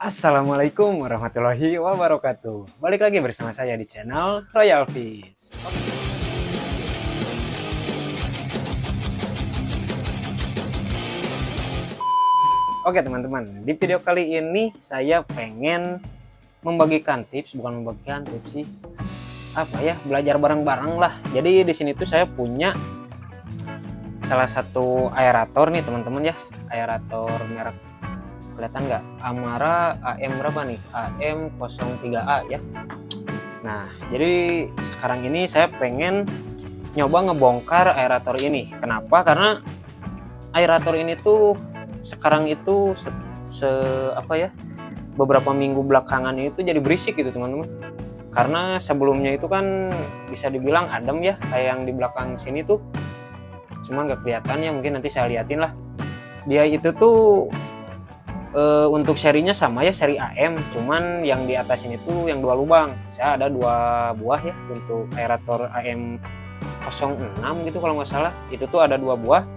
Assalamualaikum warahmatullahi wabarakatuh. Balik lagi bersama saya di channel Royal Fish. Oke teman-teman, di video kali ini saya pengen membagikan tips, bukan membagikan tips sih, belajar bareng-bareng lah. Jadi di sini tuh saya punya salah satu aerator nih teman-teman ya, aerator merek, kelihatan nggak, Amara AM berapa nih, AM03A ya. Nah jadi sekarang ini saya pengen nyoba ngebongkar aerator ini. Kenapa? Karena aerator ini tuh sekarang itu beberapa minggu belakangan itu jadi berisik gitu teman-teman. Karena sebelumnya itu kan bisa dibilang adem ya, kayak yang di belakang sini tuh, cuman nggak kelihatan ya, mungkin nanti saya liatin lah. Dia itu tuh untuk serinya sama ya, seri AM, cuman yang di atas ini tuh yang 2 lubang. Saya ada 2 buah ya untuk aerator AM06 gitu kalau nggak salah. Itu tuh ada 2 buah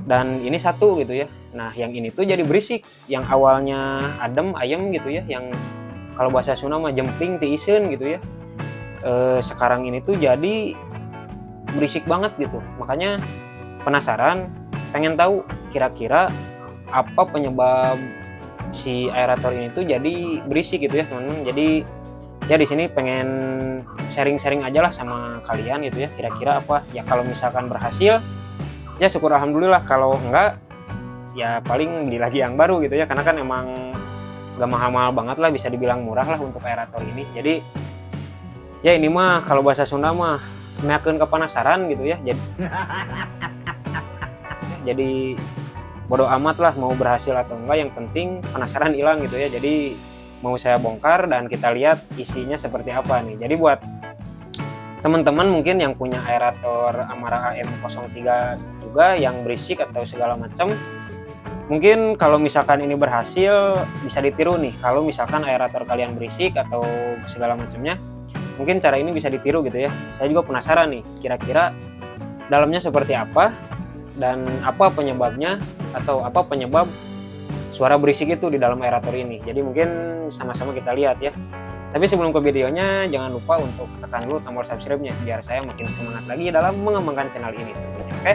dan ini 1 gitu ya. Nah yang ini tuh jadi berisik, yang awalnya adem ayem gitu ya, yang kalau bahasa Sunda mah jemping tiisen gitu ya, sekarang ini tuh jadi berisik banget gitu. Makanya penasaran, pengen tahu kira-kira apa penyebab si aerator ini tuh jadi berisik gitu ya teman-teman. Jadi ya di sini pengen sharing-sharing aja lah sama kalian gitu ya, kira-kira apa ya. Kalau misalkan berhasil ya syukur alhamdulillah, kalau enggak ya paling beli lagi yang baru gitu ya, karena kan emang gak mahal-mahal banget lah, bisa dibilang murah lah untuk aerator ini. Jadi ya ini mah kalau bahasa Sunda mah meyakin kepanasaran gitu ya. Jadi bodo amat lah mau berhasil atau enggak, yang penting penasaran hilang gitu ya. Jadi mau saya bongkar dan kita lihat isinya seperti apa nih. Jadi buat teman-teman mungkin yang punya aerator Amara AM03 juga yang berisik atau segala macam, mungkin kalau misalkan ini berhasil bisa ditiru nih. Kalau misalkan aerator kalian berisik atau segala macamnya, mungkin cara ini bisa ditiru gitu ya. Saya juga penasaran nih, kira-kira dalamnya seperti apa dan apa penyebabnya, atau apa penyebab suara berisik itu di dalam aerator ini. Jadi mungkin sama-sama kita lihat ya. Tapi sebelum ke videonya, jangan lupa untuk tekan dulu tombol subscribe-nya biar saya makin semangat lagi dalam mengembangkan channel ini tentunya. Oke,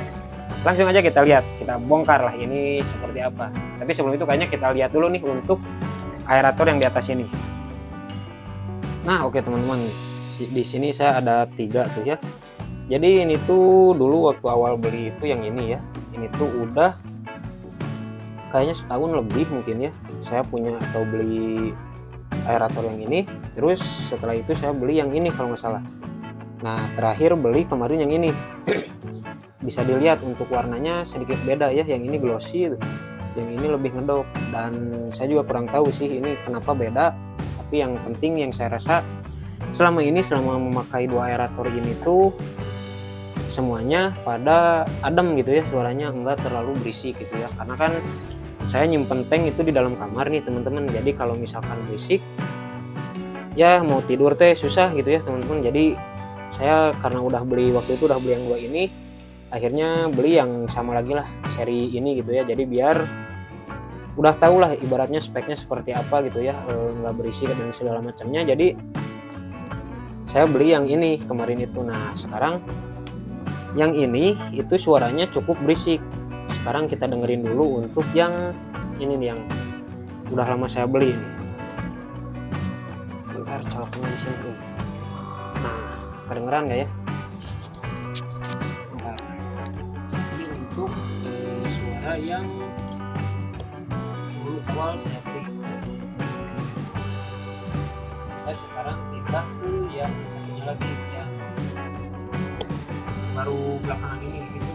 langsung aja kita lihat, kita bongkar lah ini seperti apa. Tapi sebelum itu kayaknya kita lihat dulu nih untuk aerator yang di atas ini. Nah oke teman-teman, di sini saya ada 3 tuh ya. Jadi ini tuh dulu waktu awal beli itu yang ini ya, ini tuh udah kayaknya setahun lebih mungkin ya saya punya atau beli aerator yang ini. Terus setelah itu saya beli yang ini kalau nggak salah. Nah terakhir beli kemarin yang ini. Bisa dilihat untuk warnanya sedikit beda ya, yang ini glossy, yang ini lebih ngedok. Dan saya juga kurang tahu sih ini kenapa beda, tapi yang penting yang saya rasa selama ini, selama memakai 2 aerator ini tuh semuanya pada adem gitu ya, suaranya enggak terlalu berisik gitu ya. Karena kan saya nyimpen tank itu di dalam kamar nih teman-teman, jadi kalau misalkan berisik ya mau tidur teh susah gitu ya teman-teman. Jadi saya karena udah beli waktu itu, udah beli yang 2 ini, akhirnya beli yang sama lagi lah, seri ini gitu ya. Jadi biar udah tahu lah ibaratnya speknya seperti apa gitu ya, nggak berisik dan segala macamnya. Jadi saya beli yang ini kemarin itu. Nah sekarang yang ini itu suaranya cukup berisik. Sekarang kita dengerin dulu untuk yang ini nih, yang udah lama saya beli ini. Bentar, coloknya di sini. Nah, kedengeran nggak ya? Bentar. Ini untuk suara yang dulu awal saya beli. Nah, sekarang kita ke yang satunya lagi yang baru belakangan ini gitu,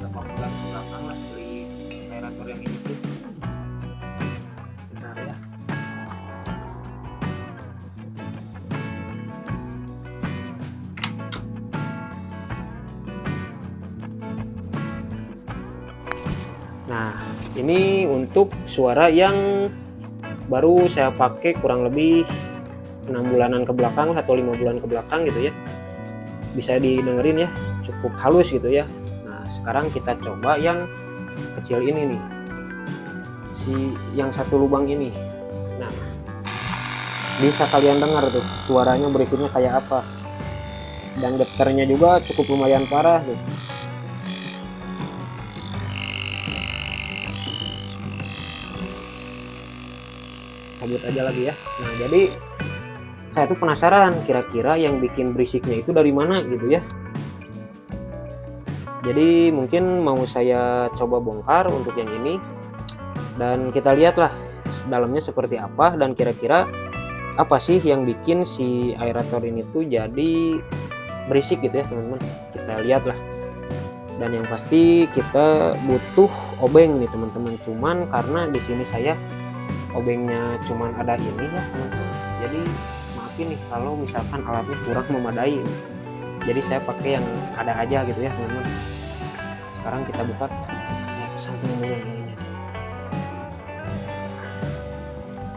beberapa bulan belakang lah beli aerator yang ini tuh. Bentar ya. Nah ini untuk suara yang baru saya pakai kurang lebih 6 bulanan ke belakang atau 5 bulan ke belakang gitu ya. Bisa didengerin ya, cukup halus gitu ya. Nah sekarang kita coba yang kecil ini nih, si yang 1 lubang ini. Nah, bisa kalian dengar tuh suaranya berisiknya kayak apa, dan getarnya juga cukup lumayan parah tuh. Cabut aja lagi ya. Nah, jadi saya tuh penasaran kira-kira yang bikin berisiknya itu dari mana gitu ya. Jadi mungkin mau saya coba bongkar untuk yang ini, dan kita lihatlah dalamnya seperti apa, dan kira-kira apa sih yang bikin si aerator ini tuh jadi berisik gitu ya teman-teman. Kita lihatlah. Dan yang pasti kita butuh obeng nih teman-teman. Cuman karena di sini saya obengnya cuman ada ini ya teman-teman. Jadi maafin nih kalau misalkan alatnya kurang memadai. Jadi saya pakai yang ada aja gitu ya teman-teman. Sekarang kita buka sampingnya ini.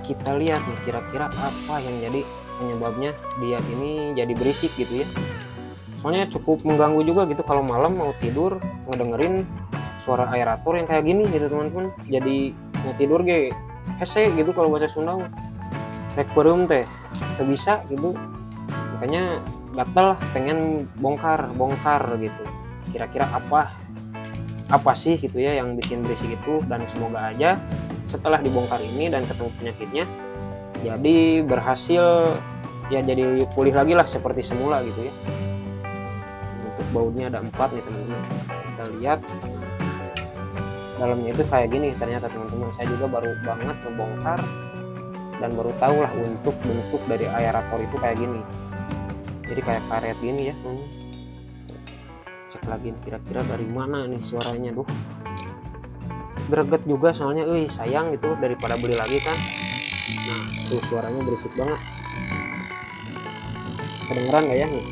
Kita lihat nih kira-kira apa yang jadi penyebabnya dia ini jadi berisik gitu ya. Soalnya cukup mengganggu juga gitu kalau malam mau tidur ngedengerin suara aerator yang kayak gini gitu teman-teman. Jadi tidur ge hese gitu kalau bahasa Sunda rek peureum teh teu bisa gitu. Makanya gatel pengen bongkar gitu. Kira-kira apa sih gitu ya yang bikin berisik itu, dan semoga aja setelah dibongkar ini dan ketemu penyakitnya jadi berhasil ya, jadi pulih lagi lah seperti semula gitu ya. Untuk bautnya ada 4 nih teman-teman, kita lihat dalamnya itu kayak gini ternyata teman-teman. Saya juga baru banget ngebongkar dan baru tahu lah untuk bentuk dari aerator itu kayak gini, jadi kayak karet gini ya. Cek lagi kira-kira dari mana nih suaranya. Duh, greget juga soalnya sayang gitu daripada beli lagi kan. Nah tuh suaranya berisik banget, kedengeran gak ya nih?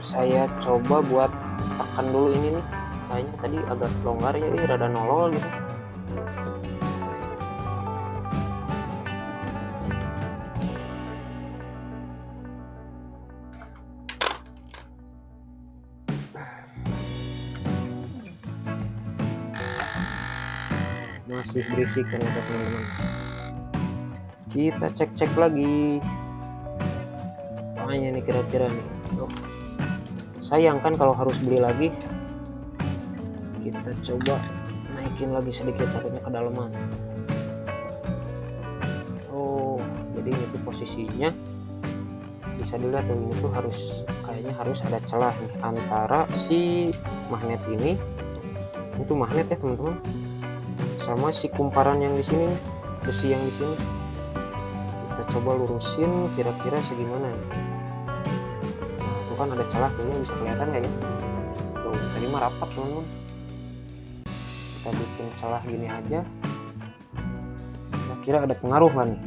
Saya coba buat tekan dulu ini nih, kayaknya tadi agak longgar ya, rada nolol gitu. Masih berisik ternyata teman-teman. Kita cek lagi apanya nih kira-kira nih. Sayang kan kalau harus beli lagi. Kita coba naikin lagi sedikit, takutnya kedalaman. Oh, jadi itu posisinya bisa dilihat tuh, ini tuh kayaknya harus ada celah nih antara si magnet ini, itu magnet ya teman-teman, sama si kumparan yang di sini, besi yang di sini. Kita coba lurusin kira-kira segimana nih. Kan ada celah tuh, bisa kelihatan nggak ya? Tuh tadi mah rapat teman-teman. Kita bikin celah gini aja. Kira-kira ada pengaruh kan nih?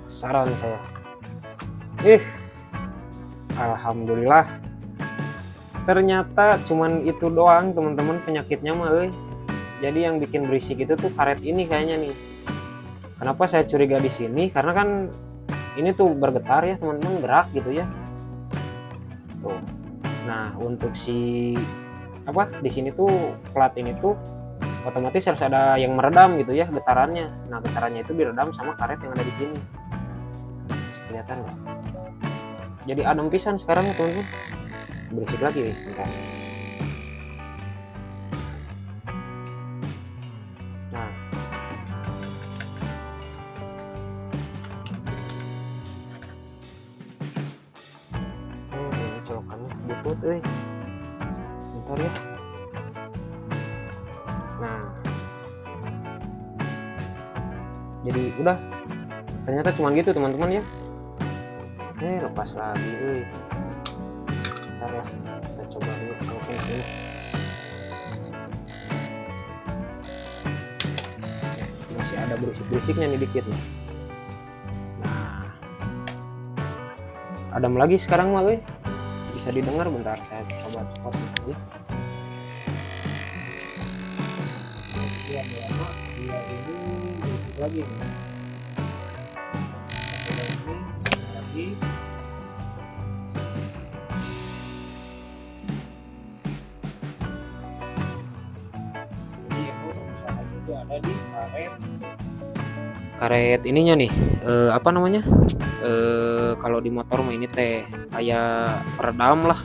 Saran saya. Alhamdulillah. Ternyata cuman itu doang teman-teman penyakitnya mah. Jadi yang bikin berisik itu tuh karet ini kayaknya nih. Kenapa saya curiga di sini? Karena kan ini tuh bergetar ya teman-teman, gerak gitu ya. Tuh. Nah untuk si di sini tuh plat ini tuh otomatis harus ada yang meredam gitu ya getarannya. Nah getarannya itu diredam sama karet yang ada di sini. Kelihatan nggak? Jadi adem pisan sekarang teman-teman. Berisik lagi nih. Bentar. Nah colokannya butut bentar ya. Nah jadi udah, ternyata cuma gitu teman-teman ya. Lepas lagi bentar ya, kita coba dulu colokin sini. Masih ada berisik-berisiknya nih dikit nih. Nah adem lagi sekarang mah bisa didengar. Bentar saya coba copot lagi. nanti lama-lama dia ini berisik lagi nih. Coba ini lagi. Jadi yang permasalahannya itu ada di karet ininya nih, apa namanya, kalau di motor mah ini teh kayak peredam lah,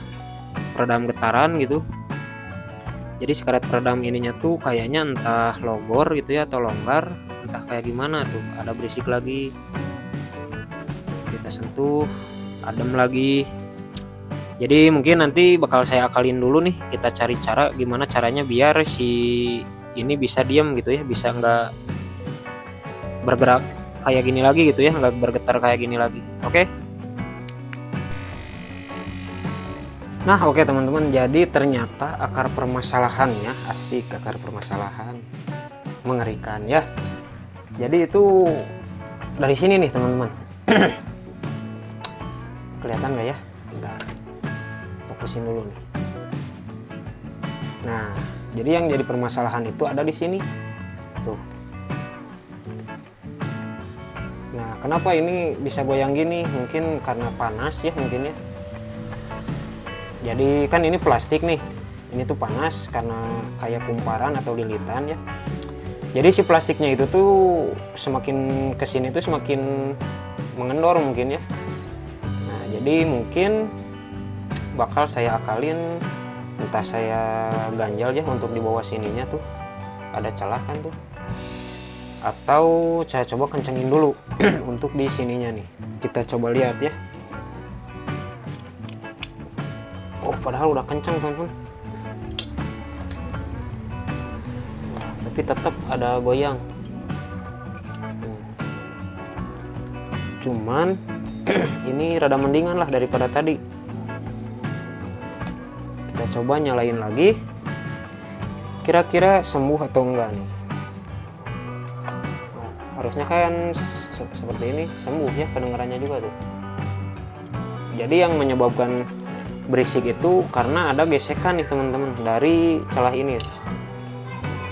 peredam getaran gitu. Jadi si karet peredam ininya tuh kayaknya entah logor gitu ya atau longgar, entah kayak gimana tuh, ada berisik lagi. Kita sentuh, adem lagi. Jadi mungkin nanti bakal saya akalin dulu nih, kita cari cara gimana caranya biar si ini bisa diam gitu ya, bisa nggak bergerak kayak gini lagi gitu ya, nggak bergetar kayak gini lagi. Oke. Nah oke teman-teman, jadi ternyata akar permasalahannya, asik, akar permasalahan mengerikan ya. Jadi itu dari sini nih teman-teman. Kelihatan nggak ya? Bentar, fokusin dulu nih. Nah jadi yang jadi permasalahan itu ada di sini tuh. Nah kenapa ini bisa goyang gini? Mungkin karena panas ya, mungkin ya. Jadi kan ini plastik nih, ini tuh panas karena kayak kumparan atau lilitan ya. Jadi si plastiknya itu tuh semakin kesini tuh semakin mengendor mungkin ya. Nah jadi mungkin bakal saya akalin, entah saya ganjal ya untuk di bawah sininya tuh ada celah kan tuh, atau saya coba kencengin dulu untuk di sininya nih. Kita coba lihat ya. Oh padahal udah kenceng teman-teman, tapi tetap ada goyang. Cuman ini rada mendingan lah daripada tadi. Kita coba nyalain lagi, kira-kira sembuh atau enggak nih. Nah, harusnya kan seperti ini sembuh ya, kedengarannya juga tuh. Jadi yang menyebabkan berisik itu karena ada gesekan nih teman-teman dari celah ini.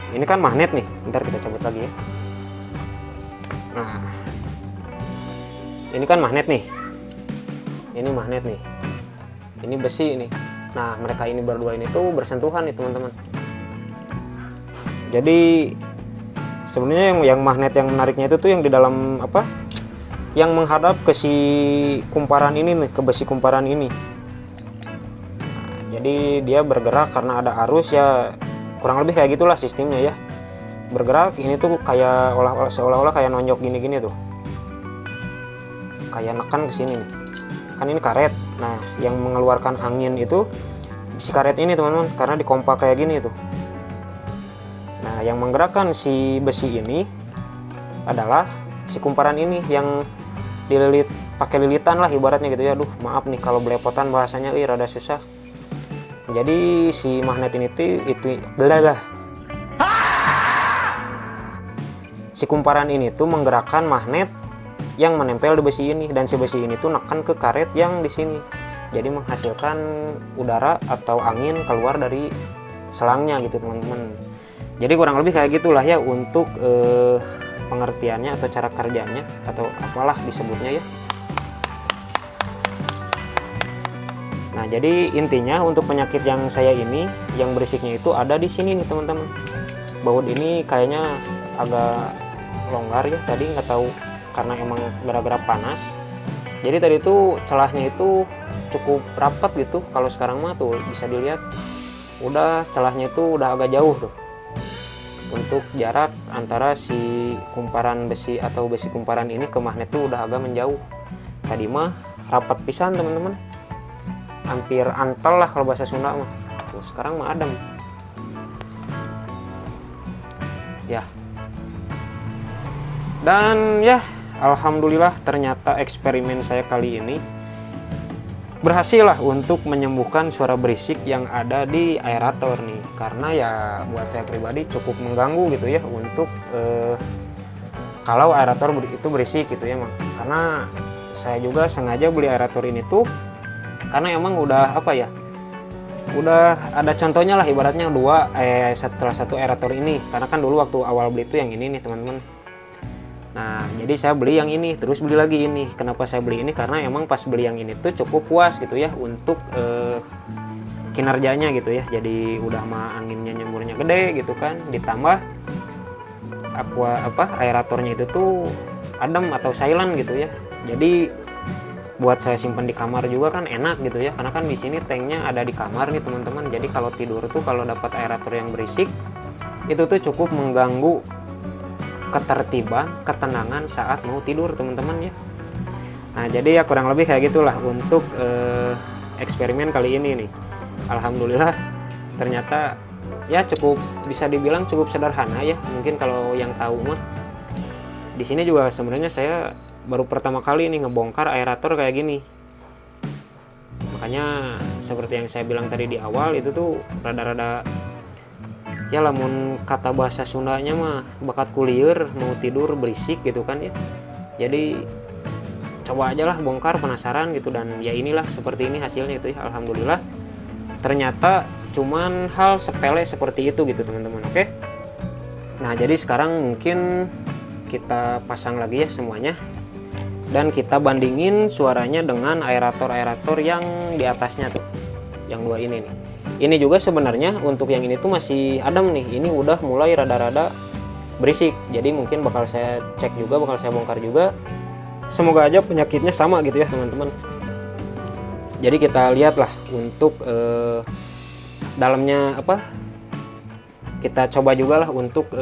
Ini kan magnet nih, ntar kita cabut lagi ya. Nah ini kan magnet nih, ini magnet nih, ini besi nih. Nah mereka ini berdua ini tuh bersentuhan nih teman-teman. Jadi sebenarnya yang magnet yang menariknya itu tuh yang di dalam apa, yang menghadap ke si kumparan ini nih, ke besi kumparan ini. Jadi dia bergerak karena ada arus ya, kurang lebih kayak gitulah sistemnya ya. Bergerak ini tuh kayak seolah-olah kayak nonjok gini-gini tuh, kayak nekan ke sini nih. Kan ini karet. Nah yang mengeluarkan angin itu si karet ini teman-teman, karena dikompak kayak gini tuh. Nah yang menggerakkan si besi ini adalah si kumparan ini yang dililit pakai lilitan lah ibaratnya gitu ya. Aduh maaf nih kalau belepotan bahasanya, rada susah. Jadi si magnet ini itu belalah. Si kumparan ini tuh menggerakkan magnet yang menempel di besi ini, dan si besi ini tuh nekan ke karet yang di sini. Jadi menghasilkan udara atau angin keluar dari selangnya gitu teman-teman. Jadi kurang lebih kayak gitulah ya untuk pengertiannya atau cara kerjanya atau apalah disebutnya ya. Nah jadi intinya untuk penyakit yang saya ini, yang berisiknya itu ada di sini nih teman-teman. Baut ini kayaknya agak longgar ya tadi, nggak tahu karena emang gara-gara panas. Jadi tadi itu celahnya itu cukup rapat gitu. Kalau sekarang mah tuh bisa dilihat udah celahnya itu udah agak jauh tuh. Untuk jarak antara si kumparan besi atau besi kumparan ini ke magnet tuh udah agak menjauh. Tadi mah rapat pisan teman-teman, hampir antel lah kalau bahasa Sunda mah. Tuh sekarang mah adem ya. Dan ya alhamdulillah ternyata eksperimen saya kali ini berhasil lah untuk menyembuhkan suara berisik yang ada di aerator nih. Karena ya buat saya pribadi cukup mengganggu gitu ya untuk kalau aerator itu berisik gitu ya. Karena saya juga sengaja beli aerator ini tuh karena emang udah apa ya, udah ada contohnya lah, ibaratnya setelah satu aerator ini, karena kan dulu waktu awal beli itu yang ini nih teman-teman. Nah jadi saya beli yang ini, terus beli lagi ini. Kenapa saya beli ini? Karena emang pas beli yang ini tuh cukup puas gitu ya untuk kinerjanya gitu ya. Jadi udah mah anginnya nyemburnya gede gitu kan, ditambah aeratornya itu tuh adem atau silent gitu ya. Jadi buat saya simpan di kamar juga kan enak gitu ya, karena kan di sini tanknya ada di kamar nih teman-teman. Jadi kalau tidur tuh kalau dapat aerator yang berisik itu tuh cukup mengganggu ketertiban, ketenangan saat mau tidur teman-teman ya. Nah jadi ya kurang lebih kayak gitulah untuk eksperimen kali ini nih. Alhamdulillah ternyata ya cukup bisa dibilang cukup sederhana ya. Mungkin kalau yang tahu mah, di sini juga sebenarnya saya baru pertama kali nih ngebongkar aerator kayak gini. Makanya seperti yang saya bilang tadi di awal, itu tuh rada-rada ya lamun kata bahasa Sundanya mah bakat kulier, mau tidur berisik gitu kan ya. Jadi coba aja lah bongkar, penasaran gitu, dan ya inilah seperti ini hasilnya itu ya. Alhamdulillah ternyata cuman hal sepele seperti itu gitu teman-teman. Oke. Nah jadi sekarang mungkin kita pasang lagi ya semuanya, dan kita bandingin suaranya dengan aerator-aerator yang di atasnya tuh, yang dua ini nih. Ini juga sebenarnya untuk yang ini tuh masih adem nih, ini udah mulai rada-rada berisik. Jadi mungkin bakal saya cek juga, bakal saya bongkar juga. Semoga aja penyakitnya sama gitu ya teman-teman. Jadi kita lihatlah untuk dalamnya apa, kita coba juga lah untuk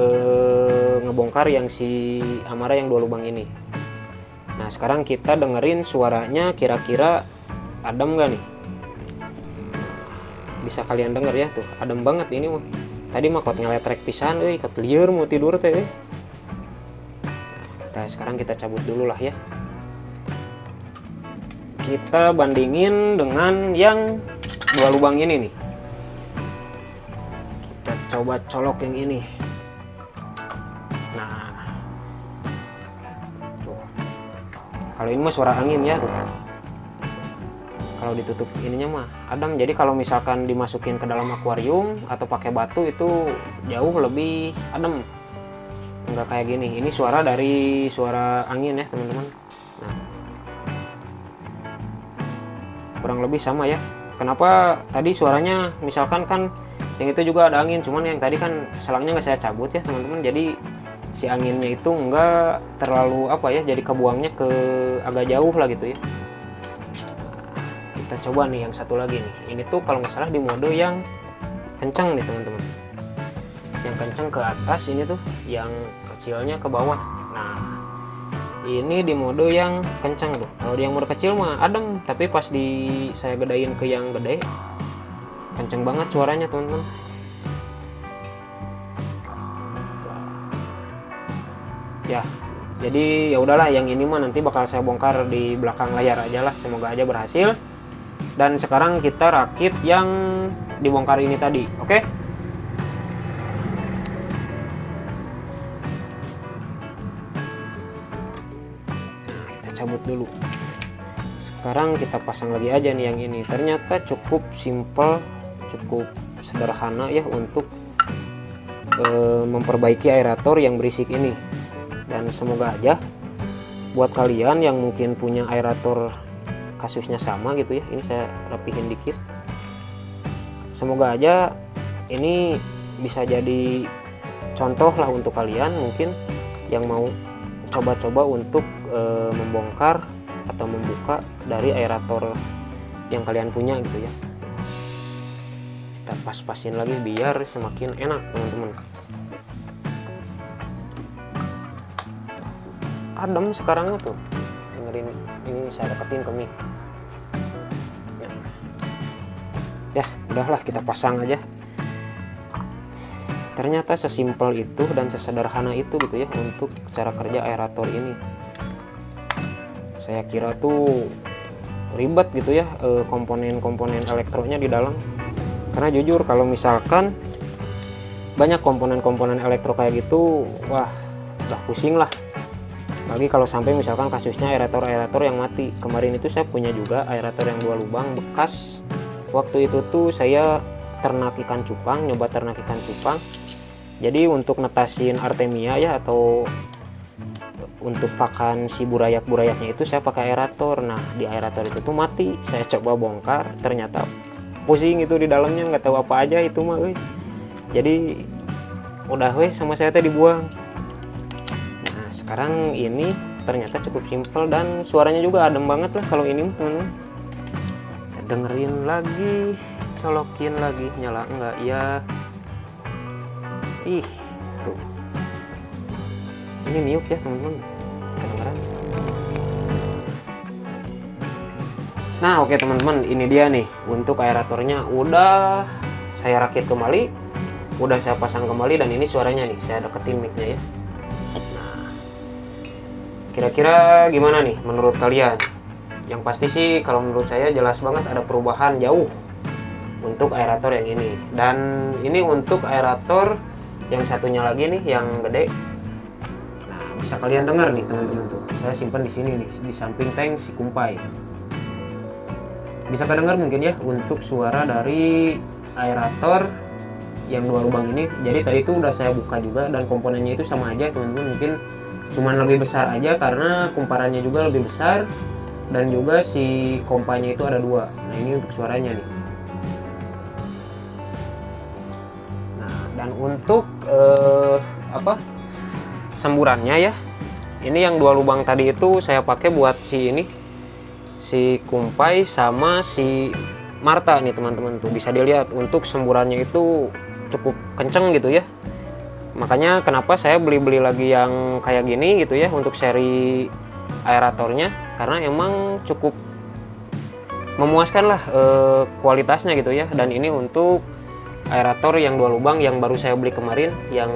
ngebongkar yang si Amara yang 2 lubang ini. Nah sekarang kita dengerin suaranya, kira-kira adem gak nih? Bisa kalian denger ya tuh, adem banget ini mah. Tadi mah kot ngeletrek pisan euy, ket lieur mau tidur teh. Nah, sekarang kita cabut dulu lah ya. Kita bandingin dengan yang 2 lubang ini nih. Kita coba colok yang ini. Nah kalau ini mah suara angin ya tuh. Kalau ditutup ininya mah adem. Jadi kalau misalkan dimasukin ke dalam akuarium atau pakai batu itu jauh lebih adem. Enggak kayak gini. Ini suara dari suara angin ya teman-teman. Nah, kurang lebih sama ya. Kenapa tadi suaranya misalkan kan yang itu juga ada angin, cuman yang tadi kan selangnya nggak saya cabut ya teman-teman. Jadi si anginnya itu enggak terlalu apa ya, jadi kebuangnya ke agak jauh lah gitu ya. Kita coba nih yang satu lagi nih. Ini tuh kalau nggak salah di mode yang kencang nih teman-teman. Yang kencang ke atas, ini tuh yang kecilnya ke bawah. Nah ini di mode yang kencang tuh. Kalau yang mode kecil mah adem, tapi pas saya gedein ke yang gede kenceng banget suaranya teman-teman. Ya jadi ya udahlah, yang ini mah nanti bakal saya bongkar di belakang layar aja lah, semoga aja berhasil. Dan sekarang kita rakit yang dibongkar ini tadi. Oke. Nah kita cabut dulu. Sekarang kita pasang lagi aja nih yang ini. Ternyata cukup simple, cukup sederhana ya untuk memperbaiki aerator yang berisik ini. Dan semoga aja buat kalian yang mungkin punya aerator kasusnya sama gitu ya, ini saya rapihin dikit, semoga aja ini bisa jadi contoh lah untuk kalian mungkin yang mau coba-coba untuk membongkar atau membuka dari aerator yang kalian punya gitu ya. Kita pas-pasin lagi biar semakin enak teman-teman. Adem sekarang tuh, dengerin ini, saya deketin ke mic ya. Udahlah kita pasang aja. Ternyata sesimpel itu dan sesederhana itu gitu ya untuk cara kerja aerator ini. Saya kira tuh ribet gitu ya komponen-komponen elektronya di dalam, karena jujur kalau misalkan banyak komponen-komponen elektro kayak gitu, wah udah pusing lah. Lagi kalau sampai misalkan kasusnya aerator yang mati. Kemarin itu saya punya juga aerator yang 2 lubang bekas waktu itu tuh saya ternak ikan cupang, nyoba ternak ikan cupang. Jadi untuk netasin artemia ya, atau untuk pakan si burayak-burayaknya itu saya pakai aerator. Nah di aerator itu tuh mati. Saya coba bongkar, ternyata pusing itu di dalamnya, nggak tahu apa aja itu mah. Jadi udah sama saya tadi dibuang. Nah sekarang ini ternyata cukup simpel dan suaranya juga adem banget lah kalau ini teman-teman. Dengerin lagi, colokin lagi, nyala enggak ya. Ih tuh, ini niup ya teman-teman, kedengeran. Nah oke teman-teman, ini dia nih untuk aeratornya udah saya rakit kembali, udah saya pasang kembali, dan ini suaranya nih, saya deketin mic-nya ya. Nah kira-kira gimana nih menurut kalian? Yang pasti sih kalau menurut saya jelas banget ada perubahan jauh untuk aerator yang ini. Dan ini untuk aerator yang satunya lagi nih, yang gede. Nah bisa kalian dengar nih teman-teman tuh, saya simpan di sini nih, di samping tank si kumpai. Bisa kedengar mungkin ya untuk suara dari aerator yang 2 lubang ini. Jadi tadi itu udah saya buka juga, dan komponennya itu sama aja teman-teman, mungkin cuman lebih besar aja karena kumparannya juga lebih besar, dan juga si kompanya itu ada 2. Nah ini untuk suaranya nih. Nah dan untuk semburannya ya, ini yang 2 lubang tadi itu saya pakai buat si ini, si kumpai sama si Marta nih teman-teman. Tuh bisa dilihat untuk semburannya itu cukup kenceng gitu ya. Makanya kenapa saya beli lagi yang kayak gini gitu ya untuk seri aeratornya, karena emang cukup memuaskan lah kualitasnya gitu ya. Dan ini untuk aerator yang 2 lubang yang baru saya beli kemarin, yang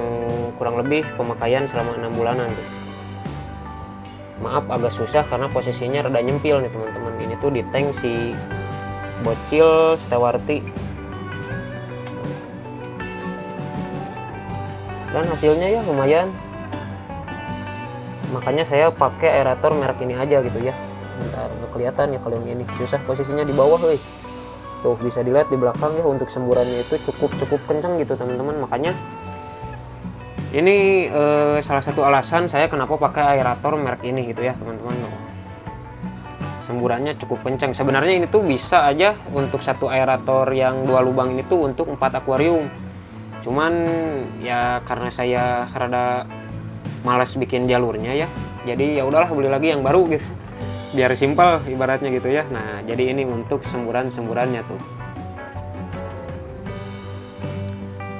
kurang lebih pemakaian selama 6 bulanan tuh. Maaf agak susah karena posisinya rada nyempil nih teman-teman. Ini tuh di tank si bocil Stewarti. Dan hasilnya ya lumayan. Makanya saya pakai aerator merek ini aja gitu ya. Bentar, nggak kelihatan ya kalau yang ini. Susah posisinya di bawah, woi. Tuh bisa dilihat di belakang ya, untuk semburannya itu cukup kenceng gitu teman-teman. Makanya ini salah satu alasan saya kenapa pakai aerator merek ini gitu ya teman-teman. Semburannya cukup kenceng. Sebenarnya ini tuh bisa aja untuk satu aerator yang 2 lubang ini tuh untuk 4 akuarium. Cuman ya karena saya rada malas bikin jalurnya ya, jadi ya udahlah beli lagi yang baru gitu, biar simpel ibaratnya gitu ya. Nah jadi ini untuk semburannya tuh.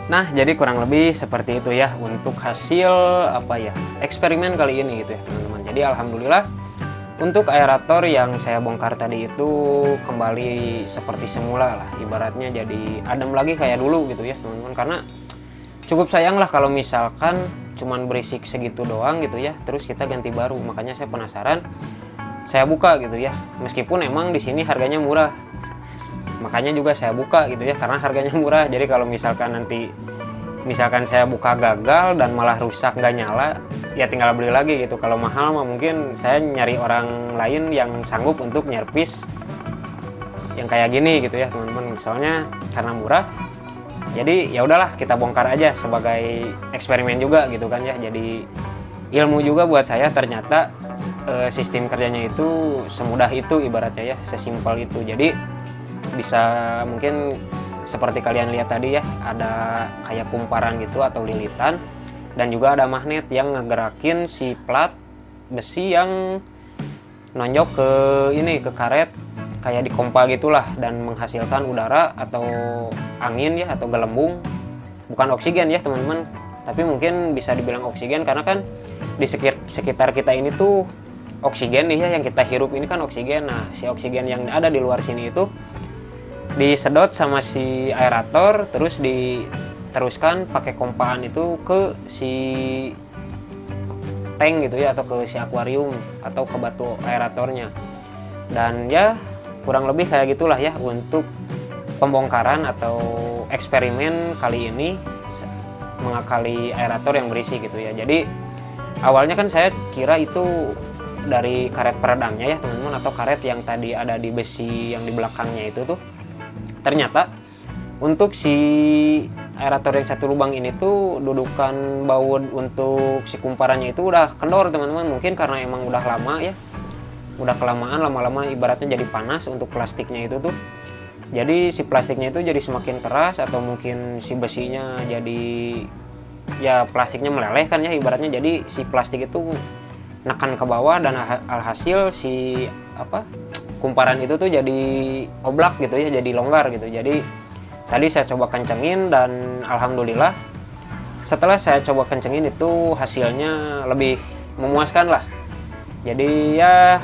Nah jadi kurang lebih seperti itu ya untuk hasil eksperimen kali ini gitu ya teman-teman. Jadi alhamdulillah untuk aerator yang saya bongkar tadi itu kembali seperti semula lah, ibaratnya jadi adem lagi kayak dulu gitu ya teman-teman. Karena cukup sayang lah kalau misalkan cuman berisik segitu doang gitu ya, terus kita ganti baru. Makanya saya penasaran, saya buka gitu ya, meskipun emang di sini harganya murah. Makanya juga saya buka gitu ya, karena harganya murah. Jadi kalau misalkan nanti saya buka gagal dan malah rusak nggak nyala, ya tinggal beli lagi gitu. Kalau mahal mah mungkin saya nyari orang lain yang sanggup untuk nyervis yang kayak gini gitu ya teman-teman. Soalnya karena murah, jadi ya udahlah kita bongkar aja sebagai eksperimen juga gitu kan ya. Jadi ilmu juga buat saya, ternyata sistem kerjanya itu semudah itu ibaratnya ya, sesimpel itu. Jadi bisa mungkin seperti kalian lihat tadi ya, ada kayak kumparan gitu atau lilitan, dan juga ada magnet yang ngegerakin si plat besi yang nonjok ke karet kayak di kompa gitulah, dan menghasilkan udara atau angin ya, atau gelembung. Bukan oksigen ya teman-teman, tapi mungkin bisa dibilang oksigen karena kan di sekitar kita ini tuh oksigen nih ya, yang kita hirup ini kan oksigen. Nah si oksigen yang ada di luar sini itu disedot sama si aerator, terus diteruskan pakai kompaan itu ke si tank gitu ya, atau ke si akuarium atau ke batu aeratornya. Dan ya kurang lebih kayak gitulah ya untuk pembongkaran atau eksperimen kali ini mengakali aerator yang berisi gitu ya. Jadi awalnya kan saya kira itu dari karet peredamnya ya teman-teman, atau karet yang tadi ada di besi yang di belakangnya itu tuh. ternyata untuk si aerator yang satu lubang ini tuh dudukan baut untuk si kumparannya itu udah kendor teman-teman, mungkin karena emang udah lama ya, udah kelamaan, lama-lama ibaratnya jadi panas untuk plastiknya itu tuh. Jadi si plastiknya itu jadi semakin keras, atau mungkin si besinya jadi, ya plastiknya meleleh kan ya ibaratnya, jadi si plastik itu nekan ke bawah dan alhasil si kumparan itu tuh jadi oblak gitu ya, jadi longgar gitu. Jadi tadi saya coba kencengin dan alhamdulillah setelah saya coba kencengin itu hasilnya lebih memuaskan lah. Jadi ya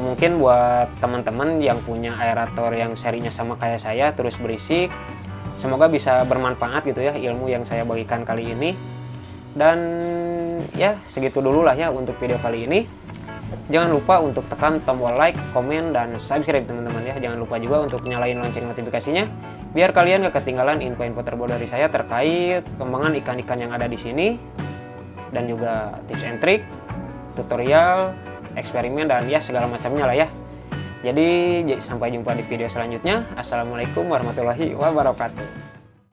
mungkin buat teman-teman yang punya aerator yang serinya sama kayak saya terus berisik, semoga bisa bermanfaat gitu ya ilmu yang saya bagikan kali ini. Dan ya segitu dulu lah ya untuk video kali ini. Jangan lupa untuk tekan tombol like, komen, dan subscribe teman-teman ya. Jangan lupa juga untuk nyalain lonceng notifikasinya biar kalian gak ketinggalan info-info terbaru dari saya terkait kembangan ikan-ikan yang ada di sini, dan juga tips and trick, tutorial, eksperimen, dan ya segala macamnya lah ya. Jadi sampai jumpa di video selanjutnya. Assalamualaikum warahmatullahi wabarakatuh.